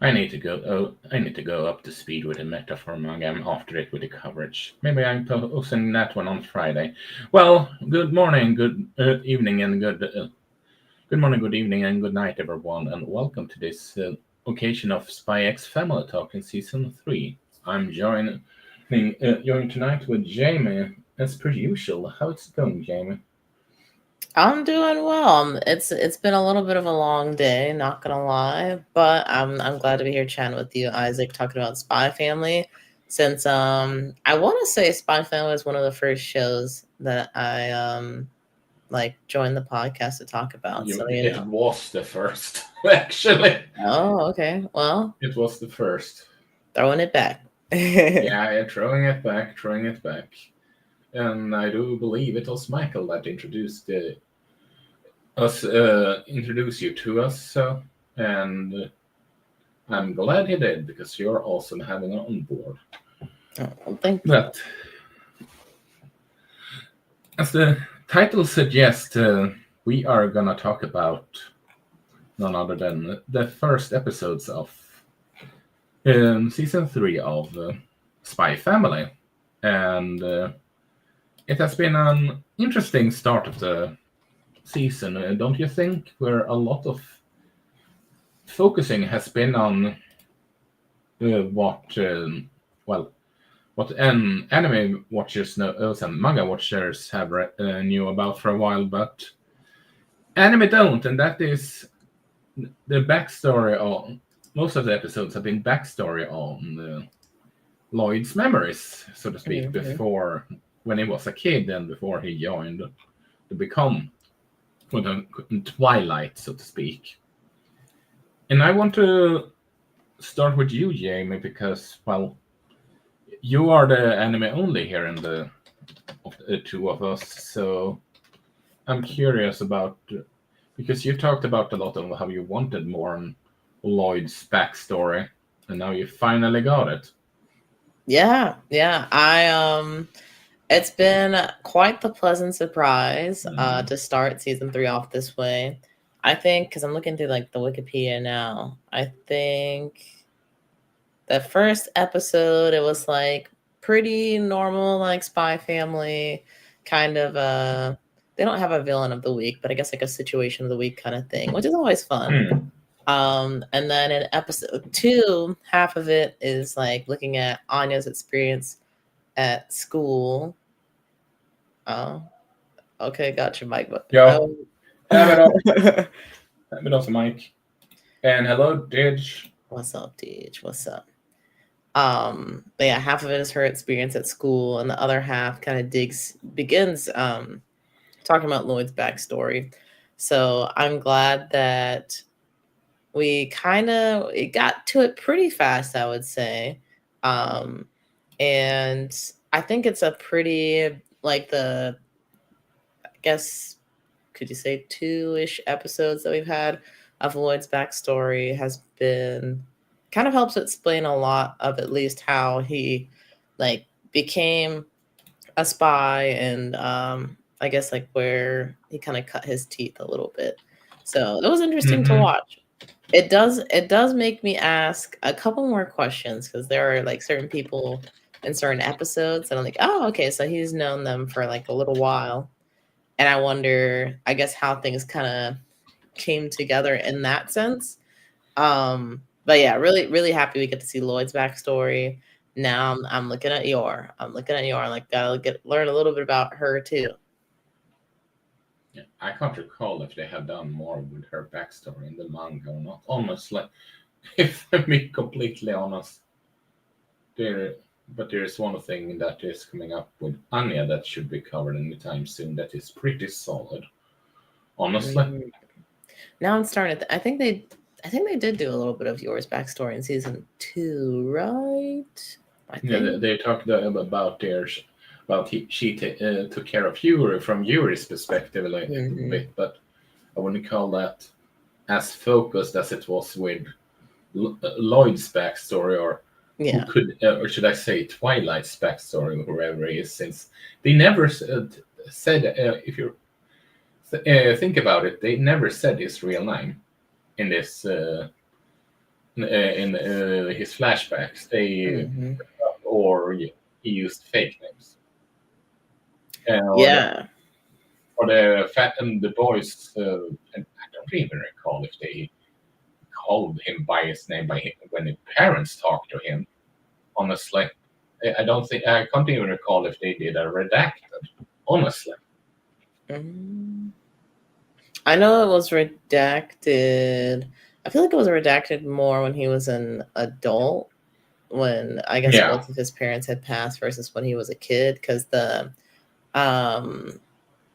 I need to go. Oh, I need to go up to speed with the metaphor manga. I'm after it with the coverage. Maybe I'm posting that one on Friday. Well, good morning, good evening, and good morning, good evening, and good night, everyone, and welcome to this occasion of Spy X Family Talk in season 3. I'm joined tonight with Jamie, as per usual. How's it going, Jamie? I'm doing well. It's been a little bit of a long day, not gonna lie, but I'm glad to be here chatting with you, Isaac, talking about Spy Family. Since I want to say Spy Family was one of the first shows that I like joined the podcast to talk about. So It was the first, actually. Oh, okay. Well, It was the first. throwing it back. Yeah, throwing it back, throwing it back. And I do believe it was Michael that introduced you to us. And I'm glad he did because you're awesome having it on board. Well, thank you. But as the title suggests, we are gonna talk about none other than the first episodes of season 3 of Spy Family, and it has been an interesting start of the season, don't you think? Where a lot of focusing has been on what, well, what anime watchers know, and manga watchers have knew about for a while, but anime don't, and that is the backstory on most of the episodes have been backstory on Lloyd's memories, so to speak, Mhm. before when he was a kid and before he joined to become Twilight, so to speak. And I want to start with you, Jamie, because well, you are the anime only here in the of the two of us. So I'm curious about because you talked about a lot of how you wanted more on Lloyd's backstory, and now you finally got it. Yeah. It's been quite the pleasant surprise Mm. to start season 3 off this way. I think because I'm looking through like the Wikipedia now. I think the first episode it was like pretty normal, like Spy Family, kind of they don't have a villain of the week, but I guess like a situation of the week kind of thing, which is always fun. Hmm. And then in episode 2, half of it is like looking at Anya's experience at school. Oh, okay, gotcha, Mike. But Yo, oh, have it off. Have it off the mic. And hello, Didge. what's up, Deej? What's up? But yeah, half of it is her experience at school, and the other half kind of begins talking about Lloyd's backstory. So I'm glad that we kind of it got to it pretty fast, I would say. Um, and I think it's a pretty like the I guess could you say 2-ish episodes that we've had of Lloyd's backstory has been kind of helps explain a lot of at least how he like became a spy and I guess like where he kind of cut his teeth a little bit. So it was interesting to Mm-hmm. watch. It does make me ask a couple more questions because there are like certain people in certain episodes and I'm like, oh, okay, so he's known them for like a little while. And I wonder, I guess, how things kind of came together in that sense. But yeah, really, really happy we get to see Lloyd's backstory. Now I'm looking at Yor. I'm looking at Yor. I'm like, gotta learn a little bit about her too. Yeah, I can't recall if they have done more with her backstory in the manga or not. Honestly, if I'm being completely honest, there. But there is one thing that is coming up with Anya that should be covered anytime soon. That is pretty solid. Honestly, Mm. Now I'm starting to. I think they did do a little bit of Yor's backstory in season 2, right? I yeah, think. they talked about their she took care of Yuri from Yuri's perspective a little Hmm. bit, but I wouldn't call that as focused as it was with Lloyd's backstory, or who Yeah. could, or should I say, Twilight's backstory, whoever he is, since they never said, if you think about it, they never said his real name in this in his flashbacks. They Mhm. or he used fake names. Or Yeah. for the fat and the boys, and I don't even recall if they called him by his name when the parents talked to him. Honestly, I don't think I can't even recall if they did a redacted. Honestly, Mm. I know it was redacted. I feel like it was redacted more when he was an adult, when I guess yeah, both of his parents had passed versus when he was a kid. Because um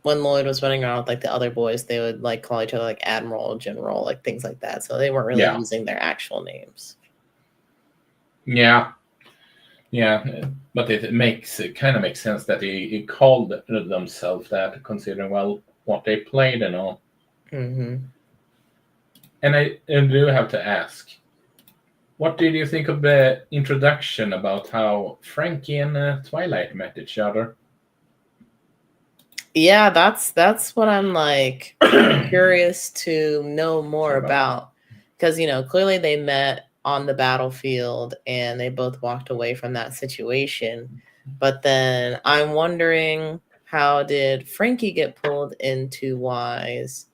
when Lloyd was running around with like the other boys, they would like call each other like Admiral, General, like things like that. So they weren't really yeah, using their actual names. yeah, yeah. But it kind of makes sense that he called themselves that, considering well what they played and all. Mm-hmm. And I do have to ask, what did you think of the introduction about how Frankie and Twilight met each other? Yeah, that's what I'm like curious to know more Sorry about that. about, because clearly they met on the battlefield and they both walked away from that situation. But then I'm wondering, how did Frankie get pulled into Wise?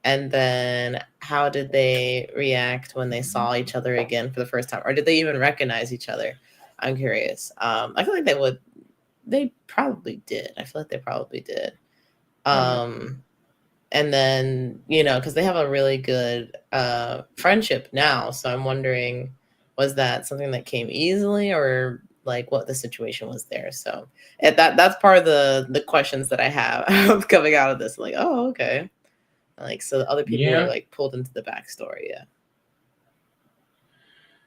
And then how did they react when they saw each other again for the first time? Or did they even recognize each other? I'm curious. I feel like they probably did. I feel like they probably did. Um, Um, and then, because they have a really good friendship now. So I'm wondering, was that something that came easily, or like what the situation was there? So that's part of the questions that I have coming out of this. Like, oh, okay. Like, so the other people were yeah, like pulled into the backstory.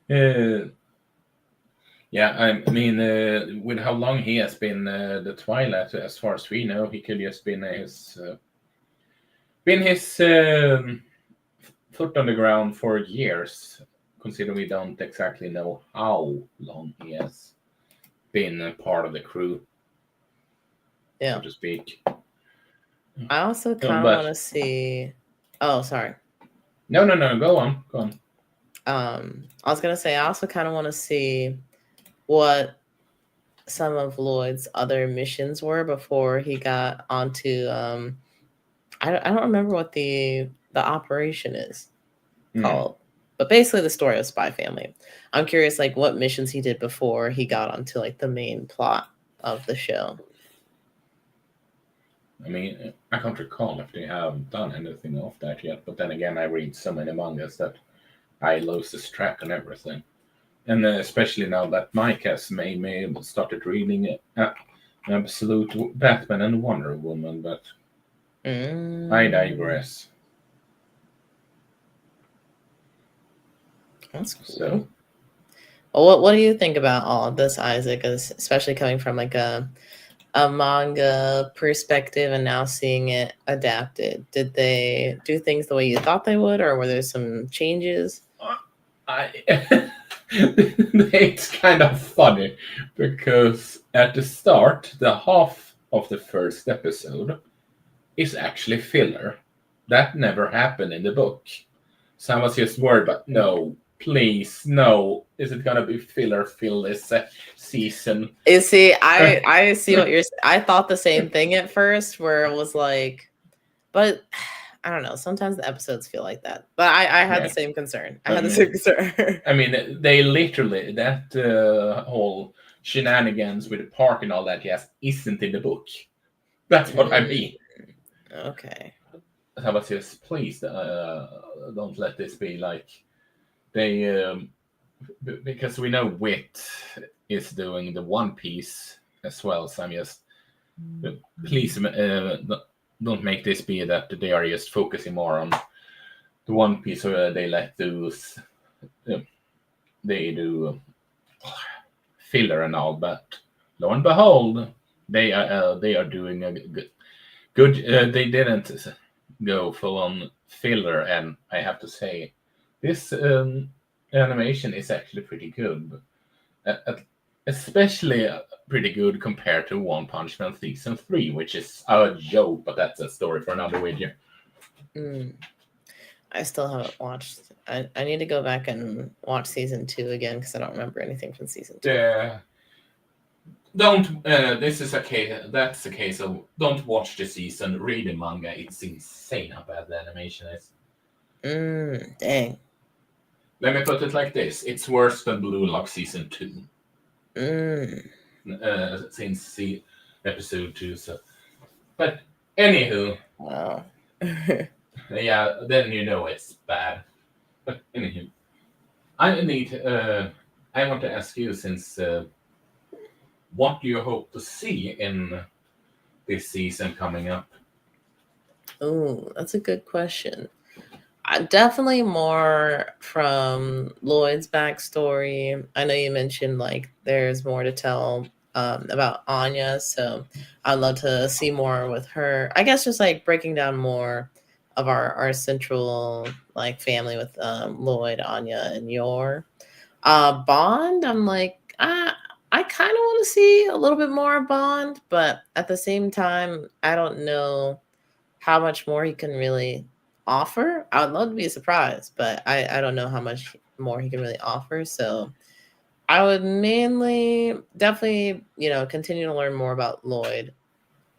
Yeah. uh, yeah. I mean, with how long he has been the Twilight, as far as we know, he could just been his foot on the ground for years. Considering we don't exactly know how long he has been a part of the crew, so Yeah. to speak. I also kind of want But to see. Oh, sorry. no, no, no. Go on, go on. I was gonna say I also kind of want to see what some of Lloyd's other missions were before he got onto I don't remember what the operation is Hmm. called, but basically the story of Spy Family. I'm curious like what missions he did before he got onto like the main plot of the show. I mean, I can't recall if they have done anything of that yet. But then again, I read so many mangas that I lose this track on everything. And especially now that Mike has made me started reading Absolute Batman and Wonder Woman, but I Mm, digress. that's So cool. Well, what do you think about all of this, Isaac? Especially coming from like a manga perspective and now seeing it adapted. Did they do things the way you thought they would, or were there some changes? I it's kind of funny because at the start, the half of the first episode is actually filler. That never happened in the book. So I was just worried, but no, please, no. Is it gonna be filler fill this season? You see, I see what you're. I thought the same thing at first, where it was like, but I don't know. Sometimes the episodes feel like that. But I had the Yeah, same concern. I I had the same mean, concern. I mean, they literally that whole shenanigans with the park and all that. Yes, isn't in the book. That's what I Mm, mean. okay. I was just pleased. Don't let this be like they because we know Wit is doing the One Piece as well. So I'm just please don't make this be that they are just focusing more on the One Piece, or they let those they do filler and all. But lo and behold, they are doing a good. They didn't go full on filler, and I have to say, this animation is actually pretty good. Especially pretty good compared to One Punch Man season 3, which is a joke, but that's a story for another video. Mm. I still haven't watched. I need to go back and watch season 2 again because I don't remember anything from season 2. Don't. This is a case. That's a case of don't watch the season. Read the manga. It's insane how bad the animation is. Dang. Let me put it like this: it's worse than Blue Lock season 2. Since episode 2. So, but anywho, Wow. yeah, then you know it's bad. But anywho, I want to ask you since. What do you hope to see in this season coming up? Oh, that's a good question. Definitely more from Lloyd's backstory. I know you mentioned like there's more to tell about Anya, so I'd love to see more with her. I guess just like breaking down more of our central like family with Lloyd, Anya, and Yor. Bond, I'm like, I kind of want to see a little bit more of Bond, but at the same time, I don't know how much more he can really offer. I would love to be surprised, but I don't know how much more he can really offer. So I would mainly definitely, continue to learn more about Lloyd.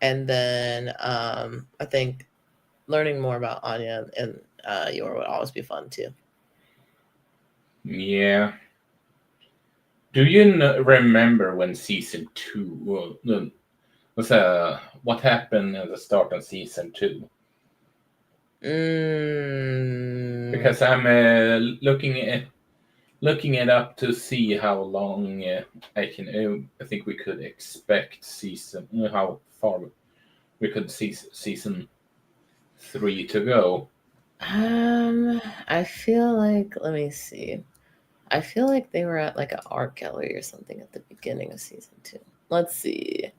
And then I think learning more about Anya and Yor would always be fun too. Yeah. Do you remember when season 2 was what happened at the start of season 2? Because I'm looking it up to see how long I think we could expect season how far we could see season 3 to go. I feel like, let me see. I feel like they were at like an art gallery or something at the beginning of season 2. Let's see.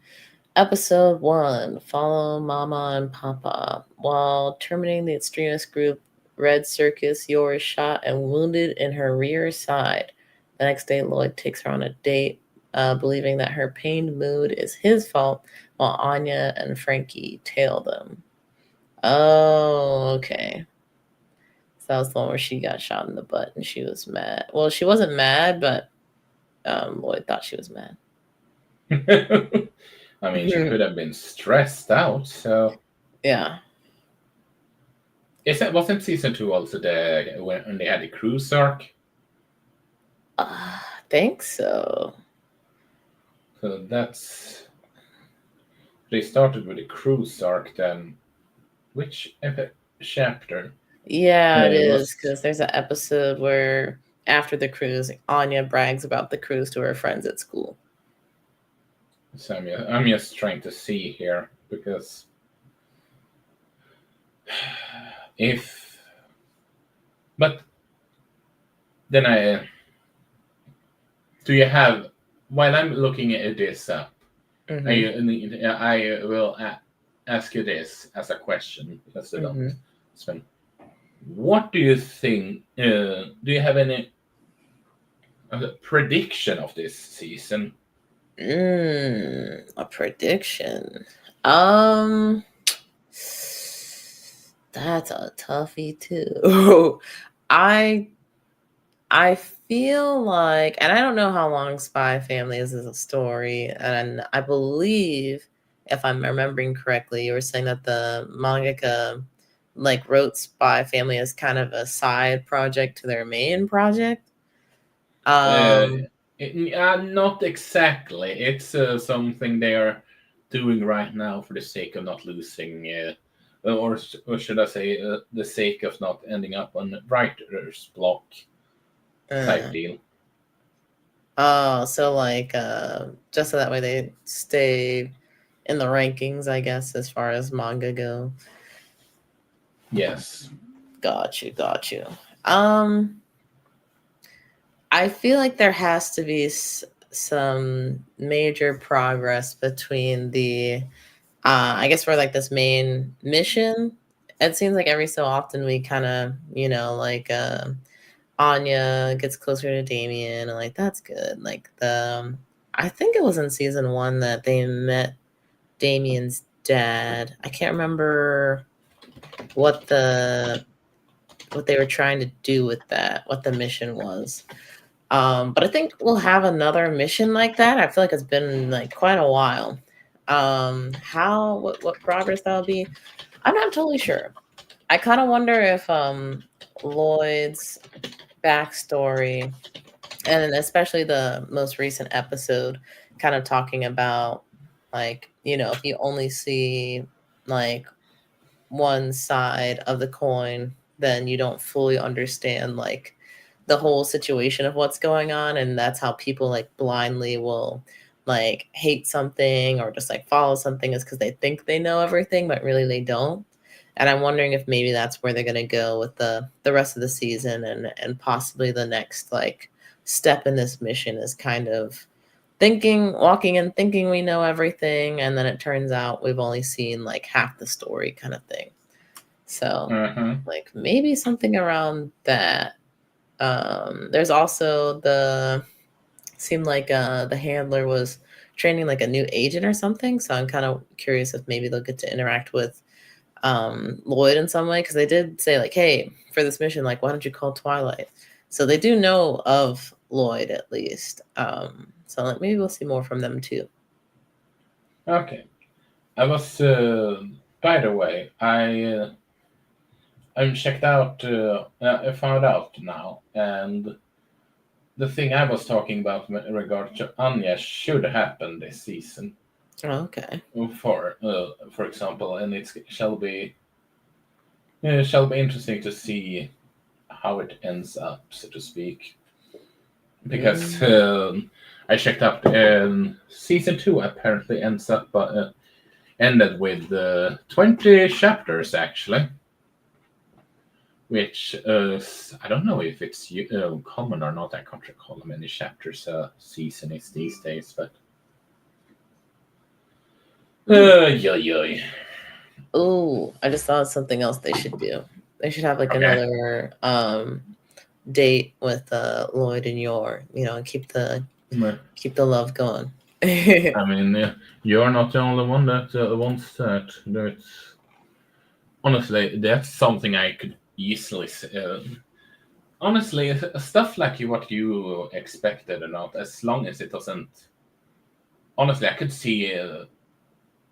Episode 1, follow Mama and Papa. While terminating the extremist group Red Circus, Yor is shot and wounded in her rear side. The next day, Lloyd takes her on a date, believing that her pained mood is his fault, while Anya and Frankie tail them. Oh, okay. So that was the one where she got shot in the butt and she was mad. Well, she wasn't mad, but Lloyd thought she was mad. I mean, she could have been stressed out. So yeah. Wasn't season 2 also when they had the cruise arc? I think so. So they started with the cruise arc. Then which chapter? Yeah, it is, because there's an episode where after the cruise, Anya brags about the cruise to her friends at school. So I'm just trying to see here because but then do you have, while I'm looking at this up, I will ask you this as a question because I don't spend. What do you think? Do you have any prediction of this season? A prediction. That's a toughie too. I feel like, and I don't know how long Spy Family is as a story, and I believe, if I'm remembering correctly, you were saying that the mangaka like wrote Spy Family as kind of a side project to their main project. Not exactly. It's something they are doing right now for the sake of not losing, or should I say, the sake of not ending up on writer's block type deal. Oh, so like just so that way they stay in the rankings, I guess, as far as manga go. Yes. Got you. I feel like there has to be some major progress between the I guess for like this main mission. It seems like every so often we kind of, like Anya gets closer to Damien, and like that's good. Like I think it was in season 1 that they met Damien's dad. I can't remember what the what they were trying to do with that, what the mission was. But I think we'll have another mission like that. I feel like it's been like quite a while. What progress that'll be, I'm not totally sure. I kind of wonder if Lloyd's backstory, and especially the most recent episode, kind of talking about like, if you only see like one side of the coin, then you don't fully understand like the whole situation of what's going on, and that's how people like blindly will like hate something or just like follow something is because they think they know everything but really they don't. And I'm wondering if maybe that's where they're going to go with the rest of the season, and possibly the next like step in this mission is kind of walking in thinking we know everything, and then it turns out we've only seen like half the story kind of thing. So like maybe something around that. There's also seemed like the handler was training like a new agent or something. So I'm kind of curious if maybe they'll get to interact with Lloyd in some way, because they did say like, hey, for this mission, like, why don't you call Twilight? So they do know of Lloyd at least. So like maybe we'll see more from them too. Okay. I was, by the way, I'm checked out. I found out now, and the thing I was talking about in regard to Anya should happen this season. Oh, okay. For example, and it shall be interesting to see how it ends up, so to speak. Because I checked up, season 2 apparently ended with 20 chapters actually, which I don't know if it's common or not. I can't recall how many chapters a season is these days, but yeah. Oh, I just thought of something else they should do. They should have like Okay. another date with Lloyd and Yor, and keep the love going. I mean, you're not the only one that wants that. Honestly, that's something I could easily say. Honestly, stuff like what you expected or not, as long as it doesn't. Honestly, I could see.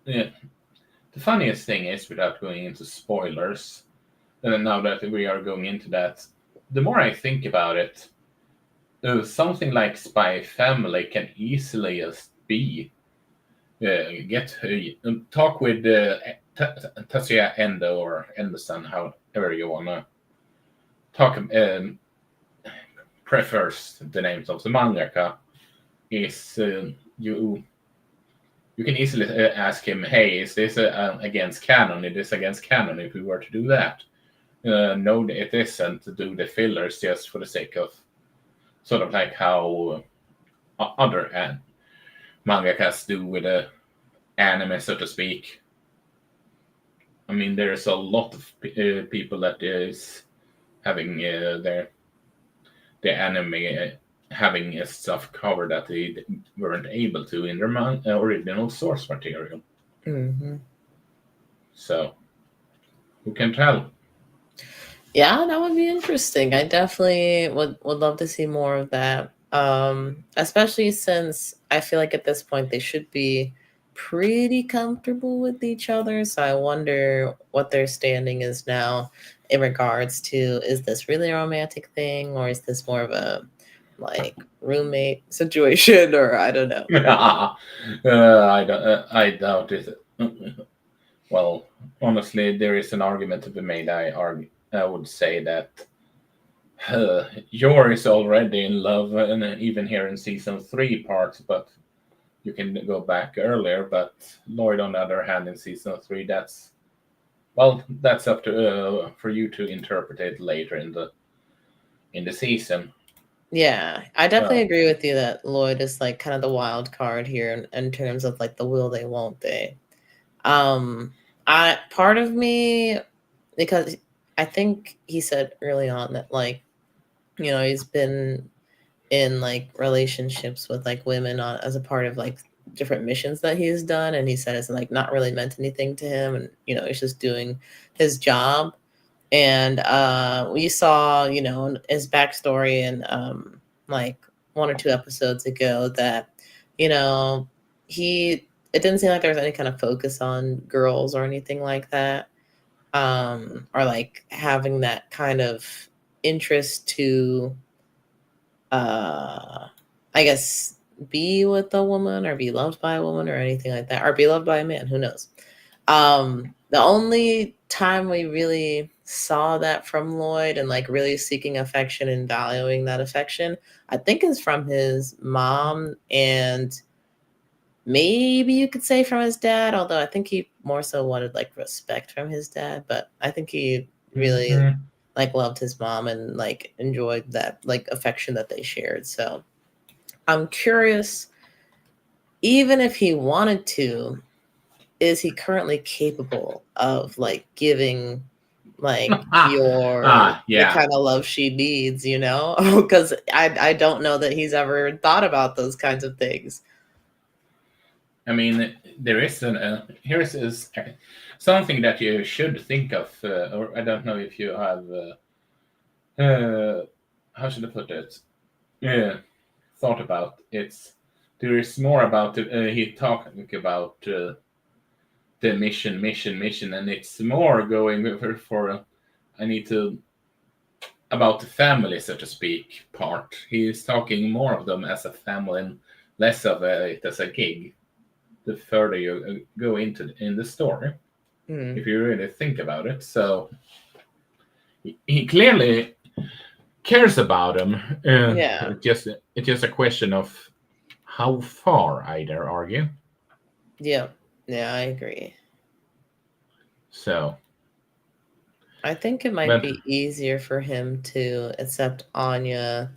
The funniest thing is, without going into spoilers, and now that we are going into that, the more I think about it, something like Spy Family can easily just be talk with Tatsuya Endo or Endo-san, however you wanna talk. Prefers the names of the mangaka. Is you can easily ask him, hey, is this against canon? Is this against canon if we were to do that? No, it isn't. To do the fillers just for the sake of sort of like how other mangakas do with the anime, so to speak. I mean, there's a lot of people that is having the anime having stuff covered that they weren't able to in their original source material. Mm-hmm. So, who can tell? Yeah, that would be interesting. I definitely would love to see more of that. Especially since I feel like at this point they should be pretty comfortable with each other. So I wonder what their standing is now in regards to, is this really a romantic thing, or is this more of a like roommate situation, or I don't know. I doubt it. Well, honestly, there is an argument to be made. I would say that Yor is already in love, and even here in season 3 parts, but you can go back earlier. But Lloyd, on the other hand, in season 3, that's up to for you to interpret it later in the season. Yeah, I definitely agree with you that Lloyd is like kind of the wild card here in terms of like the will they, won't they. Part of me, because I think he said early on that like, he's been in like relationships with like women as a part of like different missions that he's done, and he said it's like not really meant anything to him, and he's just doing his job. And we saw, you know, his backstory in like 1 or 2 episodes ago that, you know, it didn't seem like there was any kind of focus on girls or anything like that, or like having that kind of interest to I guess be with a woman or be loved by a woman or anything like that, or be loved by a man, who knows. The only time we really saw that from Lloyd and like really seeking affection and valuing that affection, I think is from his mom, and maybe you could say from his dad, although I think he more so wanted like respect from his dad, but I think he really Mhm. like loved his mom and like enjoyed that like affection that they shared. So I'm curious, even if he wanted to, is he currently capable of like giving like the Yeah. kind of love she needs, you know? Because I don't know that he's ever thought about those kinds of things. I mean, there is here is something that you should think of, or I don't know if you have. How should I put it? Yeah, thought about it's there is more about he talking about the mission, and it's more going for I need to about the family, so to speak, part. He's talking more of them as a family and less of it as a gig. The further you go into in the story, Mm, if you really think about it, so he clearly cares about him. yeah, It's just a question of how far, I dare argue. yeah, yeah, I agree. So, I think it might but be easier for him to accept Anya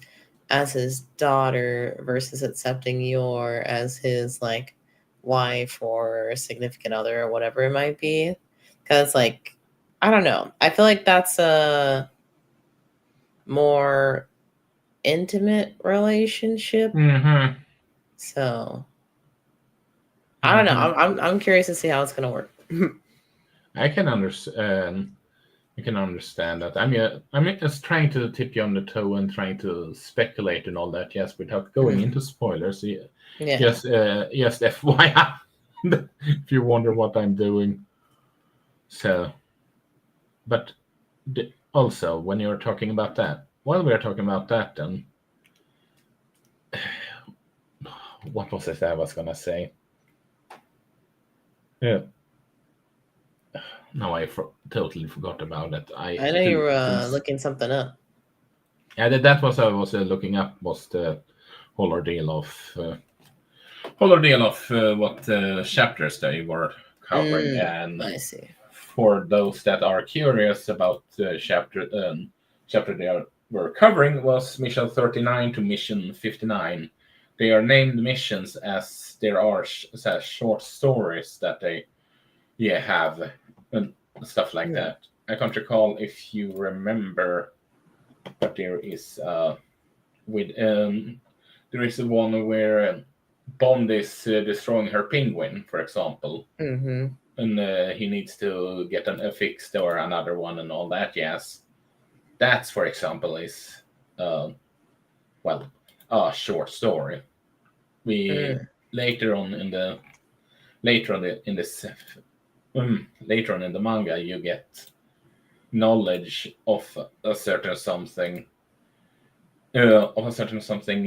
as his daughter versus accepting Yor as his like wife or significant other or whatever it might be. Because like I don't know. I feel like that's a more intimate relationship. mhm, So I don't know. mhm. I'm curious to see how it's gonna work. I can understand. I can understand that. I'm just trying to tip you on the toe and trying to speculate and all that. Yes, without going into spoilers. Yeah. Yes, FYI, if you wonder what I'm doing. So, but also when you're talking about that, while we're talking about that, then what was it I was gonna say? Yeah, no, totally forgot about it. I I know you do were things. looking something up. Yeah, that was I was looking up was the whole ordeal of what chapters they were covering, and I see. for those that are curious about the chapter were covering was mission 39 to mission 59. They are named missions as there are short stories that they have and stuff like Hmm. that. I can't recall if you remember, but with there is one where Bond is destroying her penguin, for example, Mm-hmm. and he needs to get a fixed or another one and all that. Yes, that's for example is uh, well a short story. We Mm. later on in the later on in this later on in the manga you get knowledge a certain something of a certain something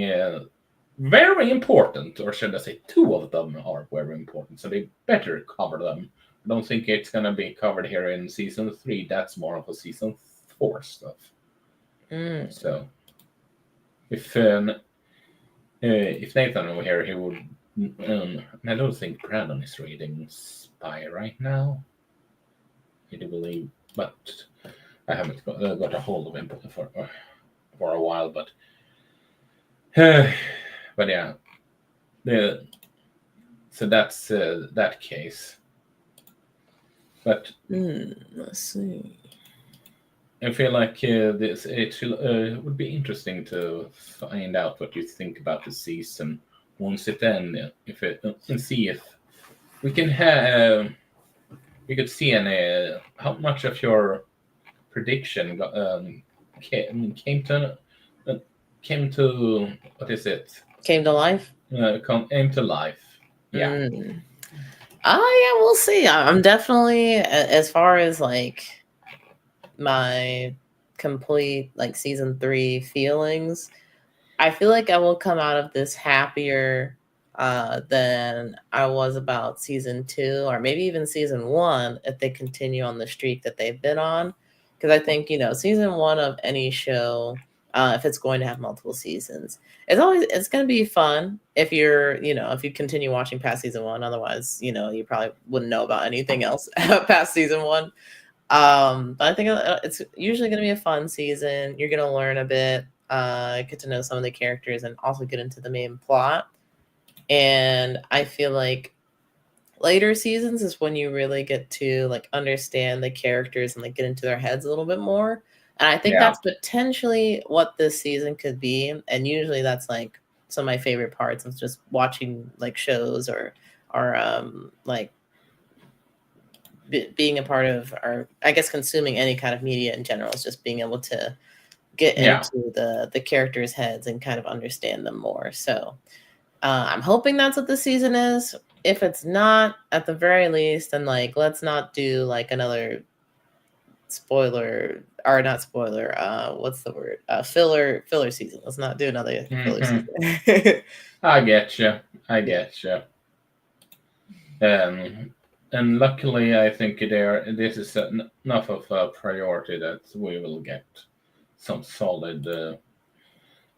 very important, or should I say, two of them are very important, so they better cover them. I don't think it's gonna be covered here in season 3. That's more of a season 4 stuff. Mm. So if Nathan were here, he would. I don't think Brandon is reading Spy right now. I do believe, but I haven't got a hold of him for a while. But but yeah, the so that's that case. But Let's see. I feel like this would be interesting to find out what you think about the season once it ends. If it and see if we can have we could see any how much of your prediction came to what is it? Came to life. Came to life. Yeah. Yeah, we'll see. I'm definitely, as far as like my complete like season 3 feelings, I feel like I will come out of this happier than I was about season 2 or maybe even season 1 if they continue on the streak that they've been on. Because I think, season 1 of any show, if it's going to have multiple seasons, it's going to be fun if if you continue watching past season 1. Otherwise, you probably wouldn't know about anything else past season 1. But I think it's usually going to be a fun season. You're going to learn a bit, get to know some of the characters, and also get into the main plot. And I feel like later seasons is when you really get to like understand the characters and like get into their heads a little bit more. And I think that's potentially what this season could be. And usually that's like some of my favorite parts of just watching like shows or like being a part of, or I guess consuming any kind of media in general, is just being able to get into the characters' heads and kind of understand them more. So I'm hoping that's what the season is. If it's not, at the very least, then like let's not do like another spoiler, or not spoiler, what's the word? Filler season. Let's not do another filler season. I get you. And luckily, I think this is enough of a priority that we will get some solid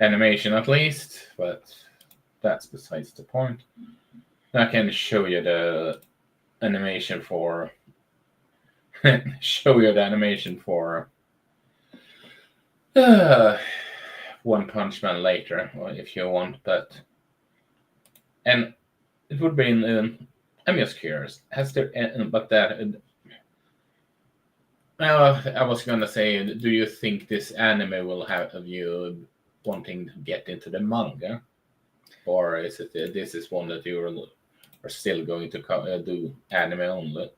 animation at least, but that's besides the point. I can show you the animation for One Punch Man later, if you want. And it would be I'm just curious. Has there? But that. I was gonna say, do you think this anime will have you wanting to get into the manga, or is it this is one that you are still going to do anime only?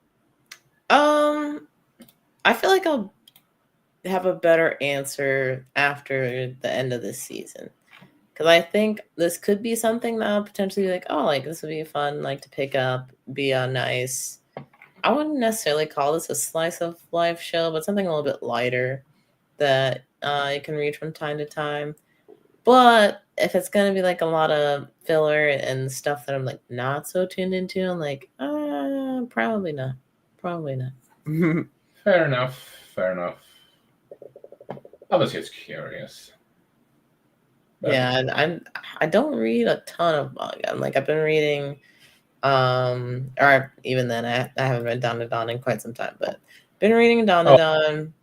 I feel like I'll have a better answer after the end of this season, because I think this could be something that I'll potentially be like, oh, like this would be fun, like to pick up, be a nice. I wouldn't necessarily call this a slice of life show, but something a little bit lighter that you can read from time to time. But if it's gonna be like a lot of filler and stuff that I'm like not so tuned into, I'm like, probably not. Fair enough. I was just curious. But yeah, and I don't read a ton of manga. Like I've been reading, or even then I haven't read Dandadan in quite some time, but been reading Dandadan.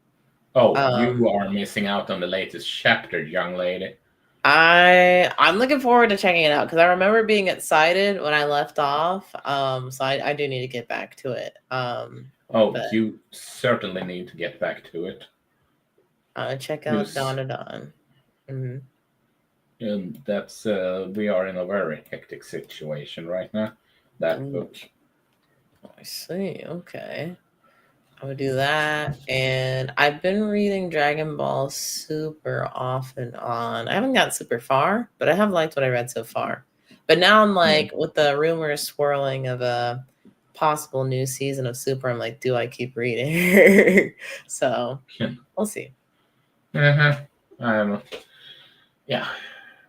You are missing out on the latest chapter, young lady. I'm looking forward to checking it out because I remember being excited when I left off. So I do need to get back to it. You certainly need to get back to it. Check out Dandadan. Mm-hmm. And that's we are in a very hectic situation right now. That book. I see. Okay. I would do that. And I've been reading Dragon Ball Super off and on. I haven't gotten super far, but I have liked what I read so far. But now I'm like, with the rumors swirling of a possible new season of Super, I'm like, do I keep reading? So we'll see. Yeah.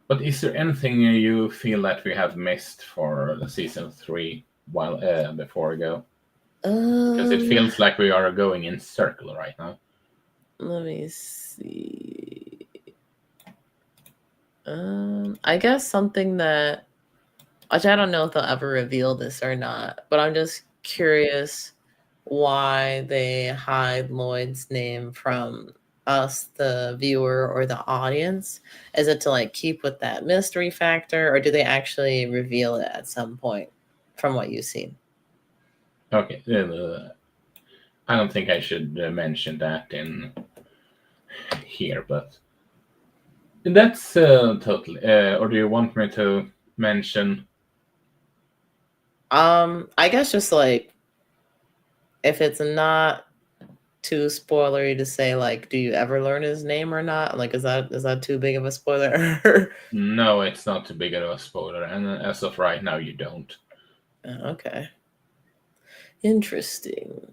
But is there anything you feel that we have missed for the season 3 before we go? Because it feels like we are going in circle right now. Let me see. I guess something that, which I don't know if they'll ever reveal this or not, but I'm just curious why they hide Lloyd's name from us, the viewer or the audience. Is it to like keep with that mystery factor, or do they actually reveal it at some point from what you've seen? Okay. I don't think I should mention that in here, but that's totally. Or do you want me to mention? I guess just like if it's not too spoilery to say like, do you ever learn his name or not? Like, is that too big of a spoiler? No, it's not too big of a spoiler, and as of right now, you don't. Okay. Interesting.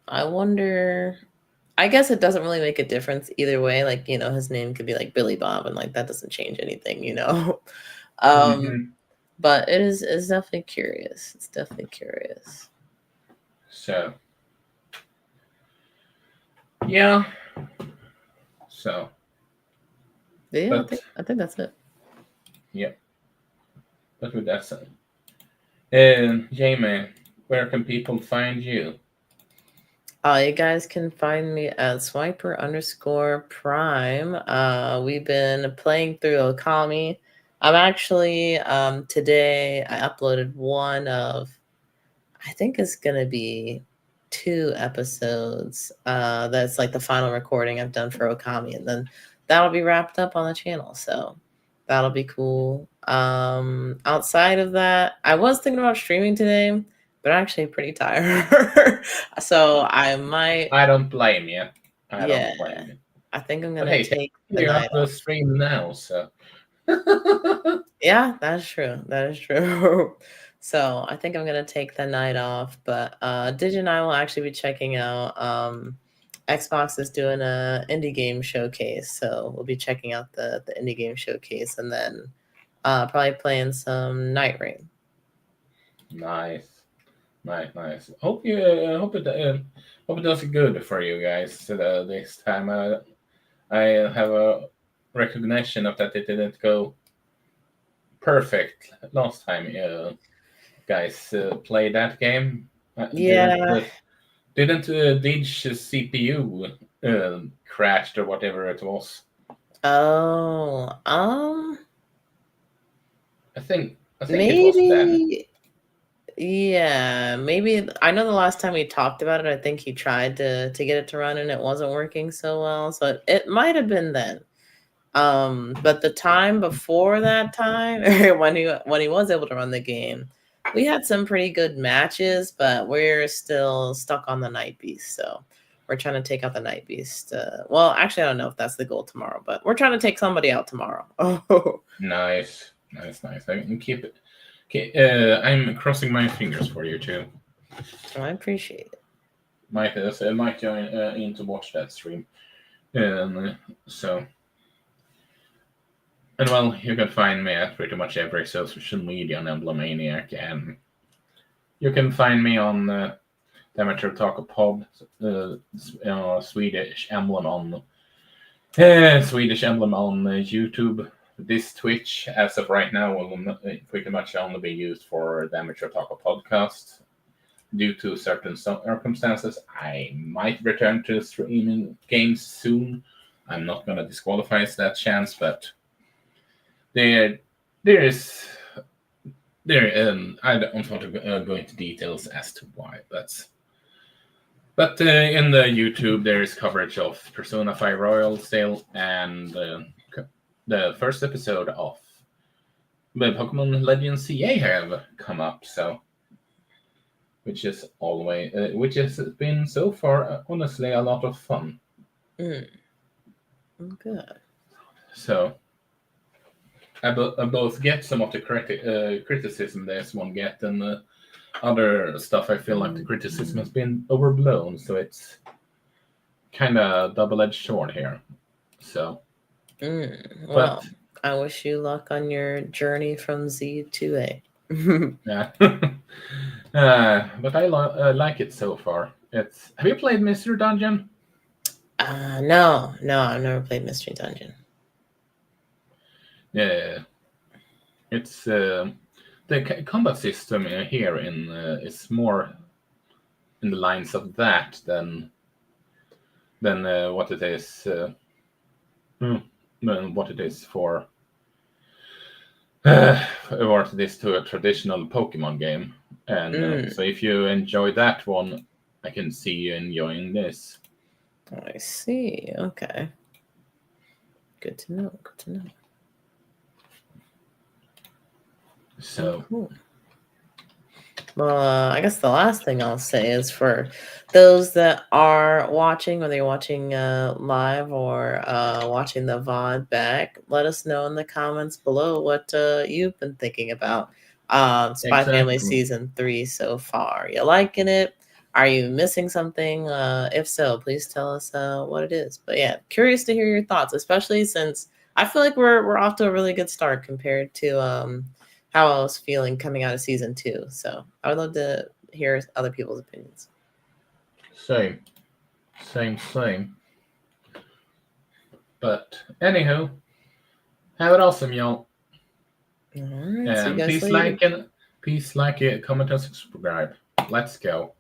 I wonder. I guess it doesn't really make a difference either way. Like, his name could be like Billy Bob, and like that doesn't change anything. Mhm. But it's definitely curious. It's definitely curious. So, yeah. So, Yeah, but I think that's it. yeah, but with that said, Jamie, where can people find you? You guys can find me at swiper_prime. We've been playing through Okami. I'm actually today I uploaded one of, I think it's gonna be 2 episodes. That's like the final recording I've done for Okami, and then that'll be wrapped up on the channel. So that'll be cool. Outside of that, I was thinking about streaming today, but I'm actually pretty tired. So I might, I don't blame you. I yeah, don't blame you. I think I'm But gonna hey, take the you have night the off. stream now, so. Yeah, that is true. That is true. So I think I'm gonna take the night off, but Digi and I will actually be checking out. Xbox is doing a indie game showcase, so we'll be checking out the indie game showcase, and then probably playing some Night Rain. Nice, nice. Hope you hope it does good for you guys this time. I have a recognition of that it didn't go perfect last time. You guys play that game. Yeah. Didn't Dig's CPU crashed or whatever it was? Oh. I think it was then. Maybe. Yeah, maybe. I know the last time we talked about it, I think he tried to get it to run and it wasn't working so well. So it might have been then. But the time before that time, when he was able to run the game, we had some pretty good matches, but we're still stuck on the Night Beast. So we're trying to take out the Night Beast. Well, actually, I don't know if that's the goal tomorrow, but we're trying to take somebody out tomorrow. Oh, Nice. I can keep it. Okay, I'm crossing my fingers for you too. I appreciate it. Might join in to watch that stream. So, and well, you can find me at pretty much every social media on Emblemaniac, and you can find me on Demeter Taco Pod, Swedish emblem on YouTube. This Twitch, as of right now, will pretty much only be used for the Amateur Taco podcast. Due to certain circumstances, I might return to streaming games soon. I'm not going to disqualify that chance, but there is I don't want to go into details as to why. But in the YouTube, there is coverage of Persona 5 Royal still, and the first episode of the Pokemon Legends CA have come up. So, which has been so far honestly a lot of fun. Good. So I both get some of the criticism this one get, and other stuff I feel like the criticism has been overblown. So it's kind of double-edged sword here. So, Well, I wish you luck on your journey from Z to A. yeah. But I like it so far. Have you played Mystery Dungeon? No, I've never played Mystery Dungeon. Yeah, it's the combat system here is more in the lines of that than what it is what it is for what it is to a traditional Pokemon game. And so if you enjoy that one, I can see you enjoying this. I see. Okay. Good to know. So, cool. Well, I guess the last thing I'll say is for those that are watching, whether you're watching live or watching the VOD back, let us know in the comments below what you've been thinking about Spy Family Exactly. Season 3 so far. You liking it? Are you missing something? If so, please tell us what it is. But yeah, curious to hear your thoughts, especially since I feel like we're off to a really good start compared to how I was feeling coming out of season 2. So I would love to hear other people's opinions. Same. But anywho, have it awesome, y'all. All right, see you And guys please later. like it, comment, and subscribe. Let's go.